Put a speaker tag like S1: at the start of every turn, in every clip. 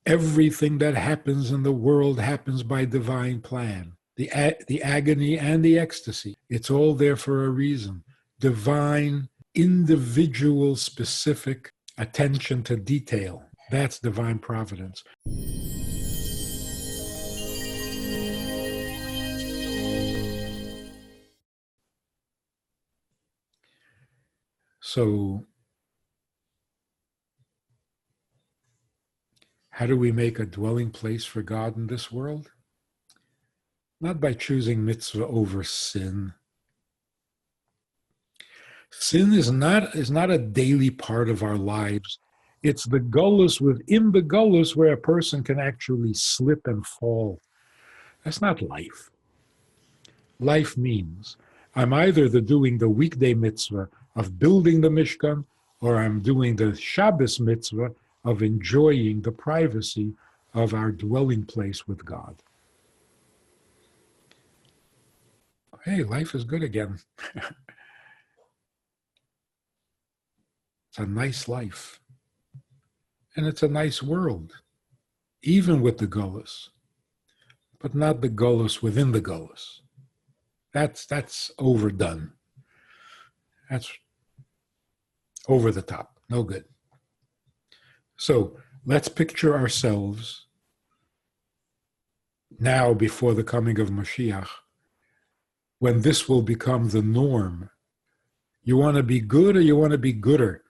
S1: Everything that happens in the world happens by divine plan. The agony and the ecstasy, it's all there for a reason. Divine, individual, specific attention to detail. That's divine providence. So, how do we make a dwelling place for God in this world? Not by choosing mitzvah over sin. Sin is not a daily part of our lives. It's the gullus within the gullus where a person can actually slip and fall. That's not life. Life means I'm either doing the weekday mitzvah of building the Mishkan, or I'm doing the Shabbos mitzvah of enjoying the privacy of our dwelling place with God. Hey, life is good again. It's a nice life. And it's a nice world, even with the gullus, but not the gullus within the gullus. That's overdone. That's over the top. No good. So let's picture ourselves now before the coming of Moshiach, when this will become the norm. You want to be good or you want to be gooder?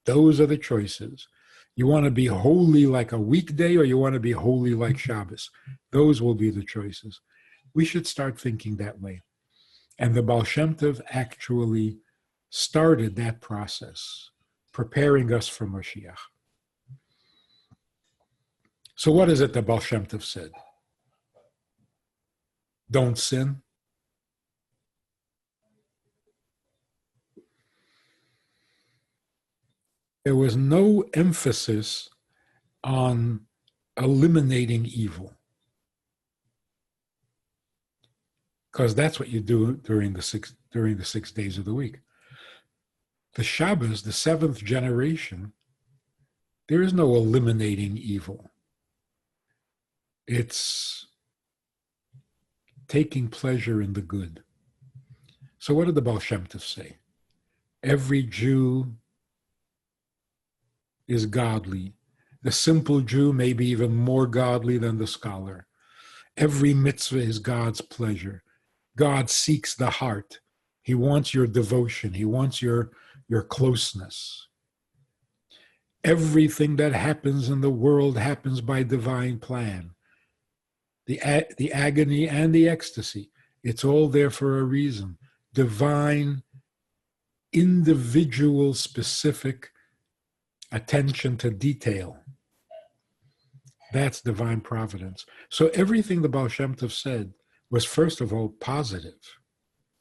S1: Those are the choices. You want to be holy like a weekday or you want to be holy like Shabbos? Those will be the choices. We should start thinking that way. And the Baal Shem Tov actually started that process, preparing us for Moshiach. So what is it that Baal Shem Tov said? Don't sin. There was no emphasis on eliminating evil, because that's what you do during the 6 days of the week. The Shabbos, the seventh generation, there is no eliminating evil. It's taking pleasure in the good. So what did the Baal Shem Tov say? Every Jew is godly. The simple Jew may be even more godly than the scholar. Every mitzvah is God's pleasure. God seeks the heart. He wants your devotion. He wants your closeness. Everything that happens in the world happens by divine plan. The agony and the ecstasy, it's all there for a reason. Divine, individual, specific attention to detail. That's divine providence. So everything the Baal Shem Tov said was, first of all, positive.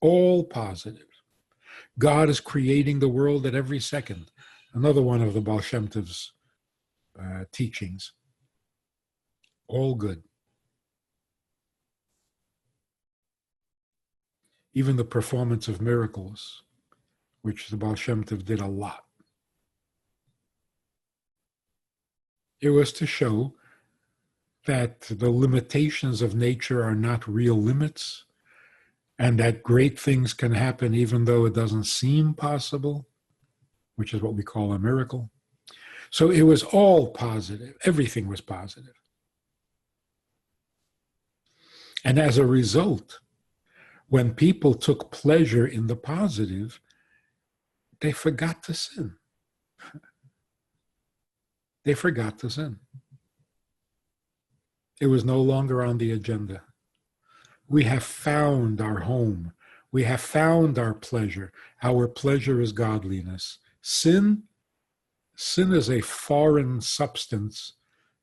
S1: All positive. God is creating the world at every second. Another one of the Baal Shem Tov's teachings. All good. Even the performance of miracles, which the Baal Shem Tov did a lot. It was to show that the limitations of nature are not real limits, and that great things can happen even though it doesn't seem possible, which is what we call a miracle. So it was all positive. Everything was positive. And as a result, when people took pleasure in the positive, they forgot to sin. They forgot to sin. It was no longer on the agenda. We have found our home. We have found our pleasure. Our pleasure is godliness. Sin is a foreign substance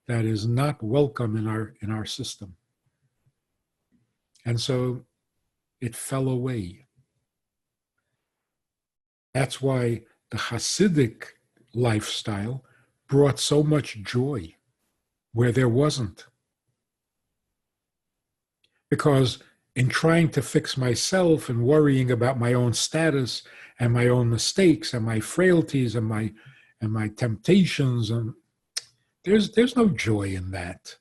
S1: that is not welcome in our system. And so it fell away. That's why the Hassidic lifestyle brought so much joy where there wasn't. Because in trying to fix myself and worrying about my own status and my own mistakes and my frailties and my temptations, and There's no joy in that.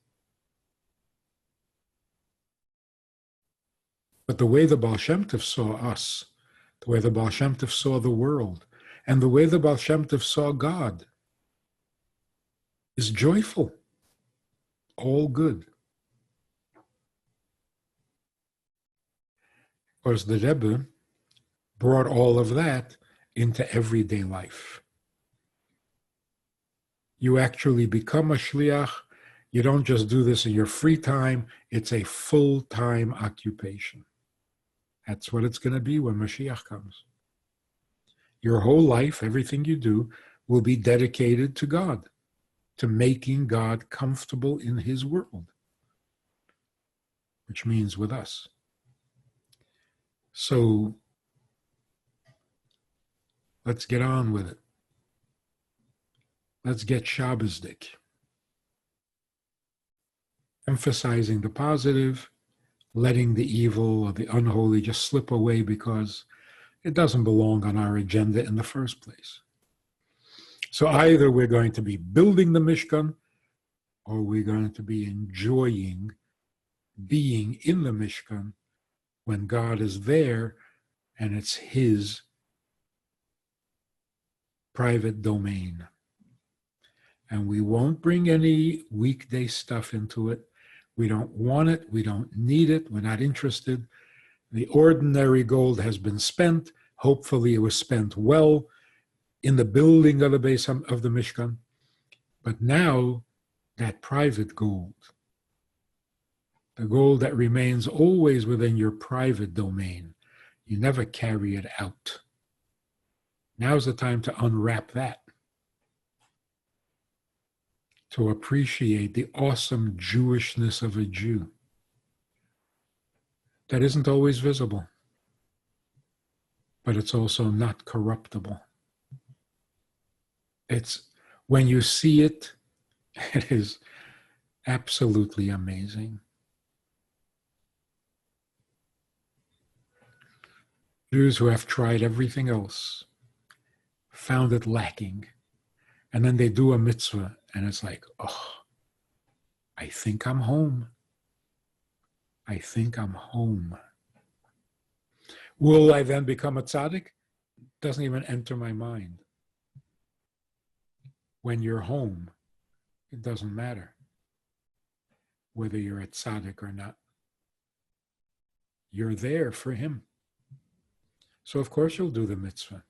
S1: But the way the Baal Shem Tov saw us, the way the Baal Shem Tov saw the world, and the way the Baal Shem Tov saw God is joyful, all good. Of course, the Rebbe brought all of that into everyday life. You actually become a shliach. You don't just do this in your free time. It's a full-time occupation. That's what it's going to be when Moshiach comes. Your whole life, everything you do, will be dedicated to God, to making God comfortable in his world, which means with us. So let's get on with it. Let's get Shabbosdik. Emphasizing the positive, letting the evil or the unholy just slip away because it doesn't belong on our agenda in the first place. So either we're going to be building the Mishkan or we're going to be enjoying being in the Mishkan when God is there and it's his private domain. And we won't bring any weekday stuff into it. We don't want it. We don't need it. We're not interested. The ordinary gold has been spent. Hopefully it was spent well in the building of the base of the Mishkan. But now that private gold, the gold that remains always within your private domain, you never carry it out. Now's the time to unwrap that, to appreciate the awesome Jewishness of a Jew that isn't always visible, but it's also not corruptible. It's, when you see it, it is absolutely amazing. Jews who have tried everything else found it lacking. And then they do a mitzvah, and it's like, oh, I think I'm home. I think I'm home. Will I then become a tzaddik? Doesn't even enter my mind. When you're home, it doesn't matter whether you're a tzaddik or not. You're there for him. So of course you'll do the mitzvah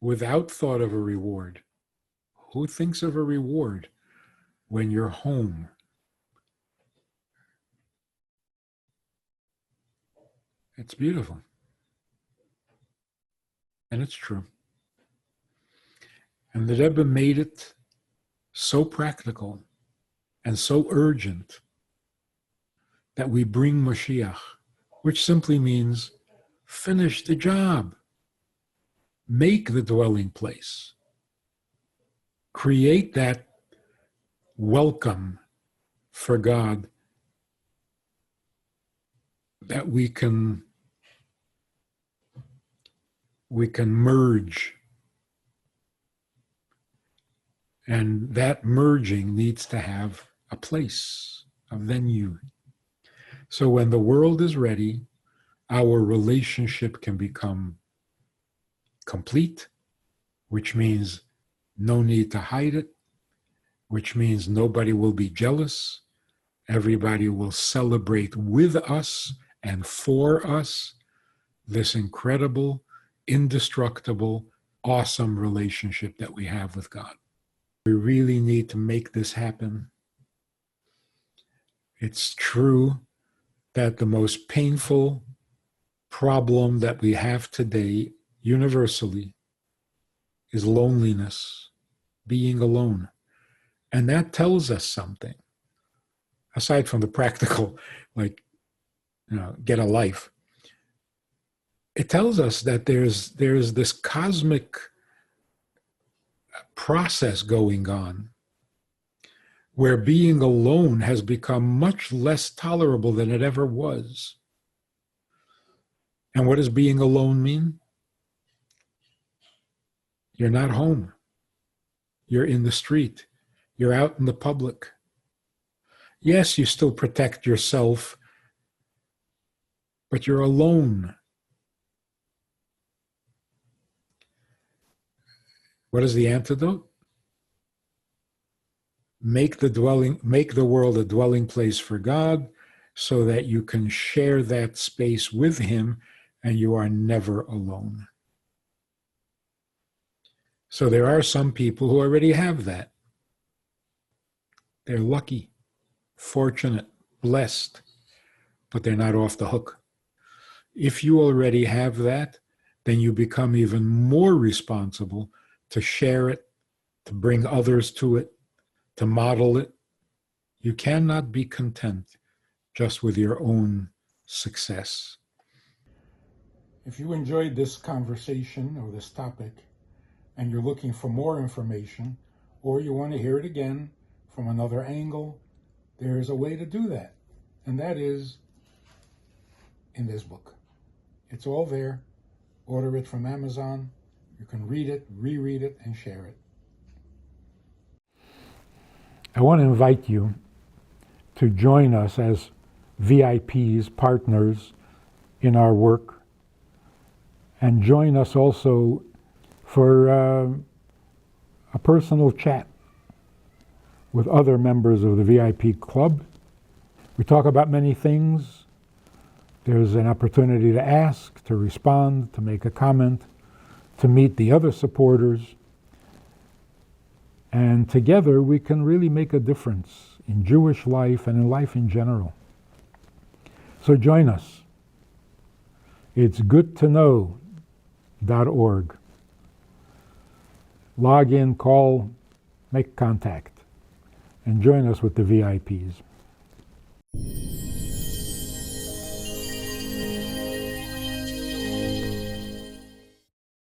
S1: without thought of a reward. Who thinks of a reward when you're home? It's beautiful. And it's true. And the Rebbe made it so practical and so urgent that we bring Moshiach, which simply means finish the job. Make the dwelling place. Create that welcome for God that we can merge. And that merging needs to have a place, a venue. So when the world is ready, our relationship can become complete, which means no need to hide it, which means nobody will be jealous. Everybody will celebrate with us and for us this incredible, indestructible, awesome relationship that we have with God. We really need to make this happen. It's true that the most painful problem that we have today universally is loneliness, being alone. And that tells us something, aside from the practical, like, get a life. It tells us that there's this cosmic process going on where being alone has become much less tolerable than it ever was. And what does being alone mean? You're not home. You're in the street. You're out in the public. Yes, you still protect yourself, but you're alone. What is the antidote? Make the world a dwelling place for God so that you can share that space with Him and you are never alone. So there are some people who already have that. They're lucky, fortunate, blessed, but they're not off the hook. If you already have that, then you become even more responsible to share it, to bring others to it, to model it. You cannot be content just with your own success. If you enjoyed this conversation or this topic, and you're looking for more information, or you want to hear it again from another angle, there's a way to do that. And that is in this book. It's all there. Order it from Amazon. You can read it, reread it, and share it. I want to invite you to join us as VIPs, partners in our work, and join us also for a personal chat with other members of the VIP club. We talk about many things. There's an opportunity to ask, to respond, to make a comment, to meet the other supporters. And together we can really make a difference in Jewish life and in life in general. So join us. It's goodtoknow.org. Log in, call, make contact, and join us with the VIPs.